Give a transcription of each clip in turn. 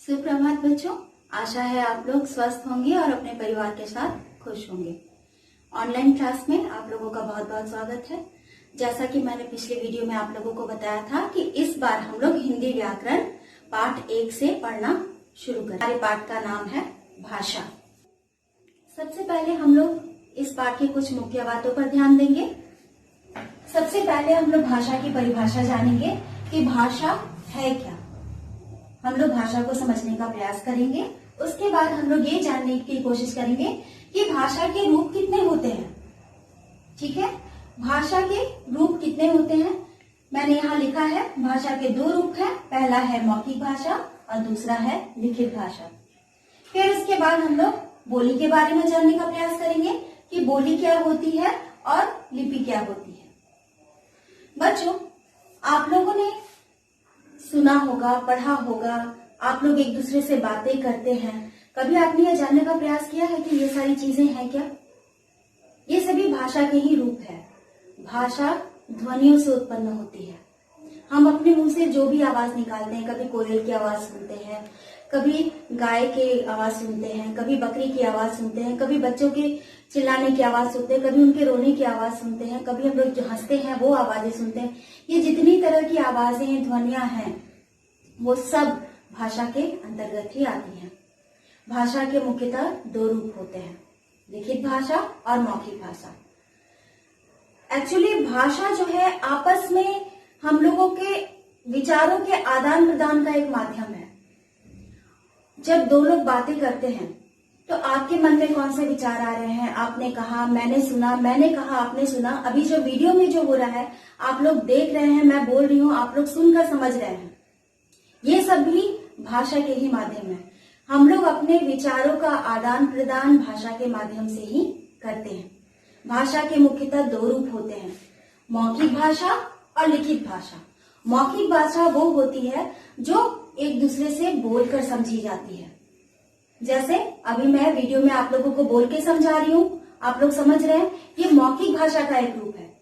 सुप्रभात बच्चों, आशा है आप लोग स्वस्थ होंगे और अपने परिवार के साथ खुश होंगे। ऑनलाइन क्लास में आप लोगों का बहुत बहुत स्वागत है। जैसा कि मैंने पिछले वीडियो में आप लोगों को बताया था कि इस बार हम लोग हिंदी व्याकरण पाठ 1 से पढ़ना शुरू करें। हमारे पाठ का नाम है भाषा। सबसे पहले हम लोग इस पाठ की कुछ मुख्य बातों पर ध्यान देंगे। सबसे पहले हम लोग भाषा की परिभाषा जानेंगे कि भाषा है क्या। हम लोग भाषा को समझने का प्रयास करेंगे। उसके बाद हम लोग ये जानने की कोशिश करेंगे कि भाषा के रूप कितने होते हैं। ठीक है, भाषा के रूप कितने होते हैं मैंने यहाँ लिखा है। भाषा के 2 रूप हैं, पहला है मौखिक भाषा और दूसरा है लिखित भाषा। फिर उसके बाद हम लोग बोली के बारे में जानने का प्रयास करेंगे कि बोली क्या होती है और लिपि क्या होती है। बच्चों, आप लोगों ने सुना होगा, पढ़ा होगा, आप लोग एक दूसरे से बातें करते हैं। कभी आपने यह जानने का प्रयास किया है कि ये सारी चीजें हैं क्या? ये सभी भाषा के ही रूप है। भाषा ध्वनियों से उत्पन्न होती है। हम अपने मुंह से जो भी आवाज निकालते हैं, कभी कोयल की आवाज सुनते हैं, कभी गाय की आवाज सुनते हैं, कभी बकरी की आवाज सुनते हैं, कभी बच्चों के चिल्लाने की आवाज सुनते हैं, कभी उनके रोने की आवाज सुनते हैं, कभी हम लोग जो हंसते हैं वो आवाजें सुनते हैं। ये जितनी तरह की आवाजें, ध्वनियां हैं, वो सब भाषा के अंतर्गत ही आती हैं। भाषा के मुख्यतः 2 रूप होते हैं, लिखित भाषा और मौखिक भाषा। एक्चुअली भाषा जो है आपस में हम लोगों के विचारों के आदान प्रदान का एक माध्यम है। जब 2 लोग बातें करते हैं तो आपके मन में कौन से विचार आ रहे हैं? आपने कहा, मैंने सुना, मैंने कहा, आपने सुना। अभी जो वीडियो में जो हो रहा है आप लोग देख रहे हैं, मैं बोल रही हूँ, आप लोग सुनकर समझ रहे हैं। ये सब भी भाषा के ही माध्यम है। हम लोग अपने विचारों का आदान प्रदान भाषा के माध्यम से ही करते हैं। भाषा के मुख्यतः 2 रूप होते हैं, मौखिक भाषा और लिखित भाषा। मौखिक भाषा वो होती है जो एक दूसरे से बोलकर समझी जाती है। जैसे अभी मैं वीडियो में आप लोगों को बोल के समझा रही हूँ, आप लोग समझ रहे हैं, ये मौखिक भाषा का एक रूप है।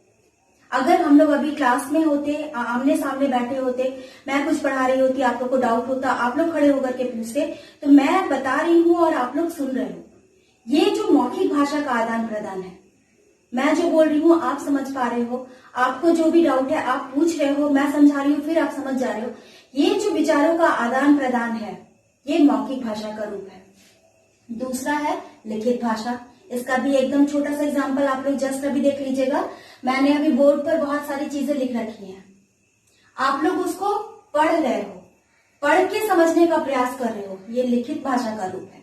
अगर हम लोग अभी क्लास में होते, आमने सामने बैठे होते, मैं कुछ पढ़ा रही होती, आप लोग को डाउट होता, आप लोग खड़े होकर के पूछते, तो मैं बता रही हूँ और आप लोग सुन रहे हो। ये जो मौखिक भाषा का आदान प्रदान है, मैं जो बोल रही हूँ आप समझ पा रहे हो, आपको जो भी डाउट है आप पूछ रहे हो, मैं समझा रही हूँ, फिर आप समझ जा रहे हो। ये जो विचारों का आदान प्रदान है, ये मौखिक भाषा का रूप है। दूसरा है लिखित भाषा। इसका भी एकदम छोटा सा एग्जाम्पल आप लोग जस्ट अभी देख लीजिएगा। मैंने अभी बोर्ड पर बहुत सारी चीजें लिख रखी हैं, आप लोग उसको पढ़ रहे हो, पढ़ के समझने का प्रयास कर रहे हो। ये लिखित भाषा का रूप है।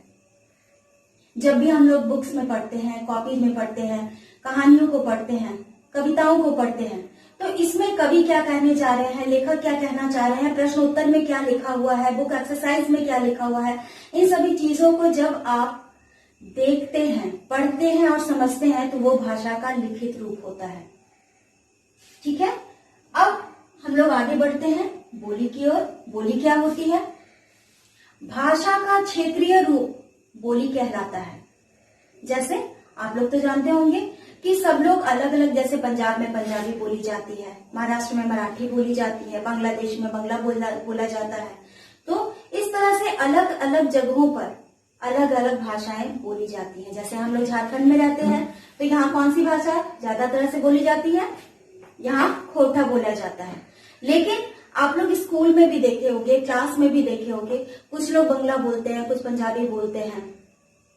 जब भी हम लोग बुक्स में पढ़ते हैं, कॉपी में पढ़ते हैं, कहानियों को पढ़ते हैं, कविताओं को पढ़ते हैं, तो इसमें कवि क्या कहने जा रहे हैं, लेखक क्या कहना चाह रहे हैं, प्रश्न उत्तर में क्या लिखा हुआ है, बुक एक्सरसाइज में क्या लिखा हुआ है, इन सभी चीजों को जब आप देखते हैं, पढ़ते हैं और समझते हैं तो वो भाषा का लिखित रूप होता है। ठीक है, अब हम लोग आगे बढ़ते हैं बोली की ओर। बोली क्या होती है? भाषा का क्षेत्रीय रूप बोली कहलाता है। जैसे आप लोग तो जानते होंगे कि सब लोग अलग अलग, जैसे पंजाब में पंजाबी बोली जाती है, महाराष्ट्र में मराठी बोली जाती है, बांग्लादेश में बांग्ला बोला जाता है। तो इस तरह से अलग अलग जगहों पर अलग अलग भाषाएं बोली जाती हैं। जैसे हम लोग झारखंड में रहते हैं तो यहाँ कौन सी भाषा ज्यादा तरह से बोली जाती है? यहाँ खोरठा बोला जाता है। लेकिन आप लोग स्कूल में भी देखे होंगे, क्लास में भी देखे होंगे, कुछ लोग बंगला बोलते हैं, कुछ पंजाबी बोलते हैं,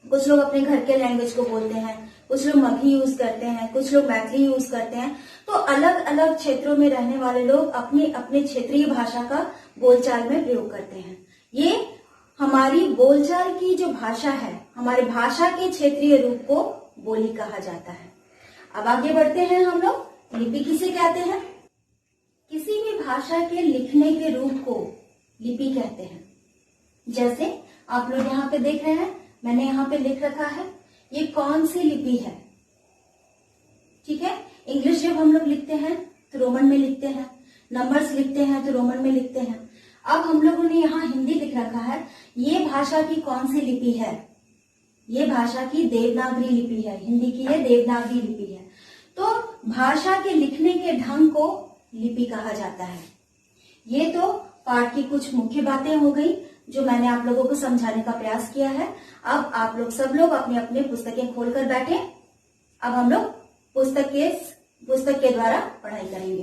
कुछ लोग अपने घर के लैंग्वेज को बोलते हैं, कुछ लोग मगही यूज करते हैं, कुछ लोग मैथिली यूज करते हैं। तो अलग अलग क्षेत्रों में रहने वाले लोग अपने अपने क्षेत्रीय भाषा का बोलचाल में प्रयोग करते हैं। ये हमारी बोलचाल की जो भाषा है, हमारे भाषा के क्षेत्रीय रूप को बोली कहा जाता है। अब आगे बढ़ते हैं हम लोग। लिपि किसे कहते हैं? किसी भी भाषा के लिखने के रूप को लिपि कहते हैं। जैसे आप लोग यहाँ पे देख रहे हैं, मैंने यहाँ पे लिख रखा है, ये कौन सी लिपि है। ठीक है, इंग्लिश जब हम लोग लिखते हैं तो रोमन में लिखते हैं, नंबर्स लिखते हैं तो रोमन में लिखते हैं। अब हम लोगों ने यहाँ हिंदी लिख रखा है, ये भाषा की कौन सी लिपि है? ये भाषा की देवनागरी लिपि है। हिंदी की ये देवनागरी लिपि है। तो भाषा के लिखने के ढंग को लिपि कहा जाता है। ये तो पाठ की कुछ मुख्य बातें हो गई। जो मैंने आप लोगों को समझाने का प्रयास किया है। अब आप लोग सब लोग अपनी अपनी पुस्तकें खोलकर बैठे। अब हम लोग पुस्तक के द्वारा पढ़ाई करेंगे।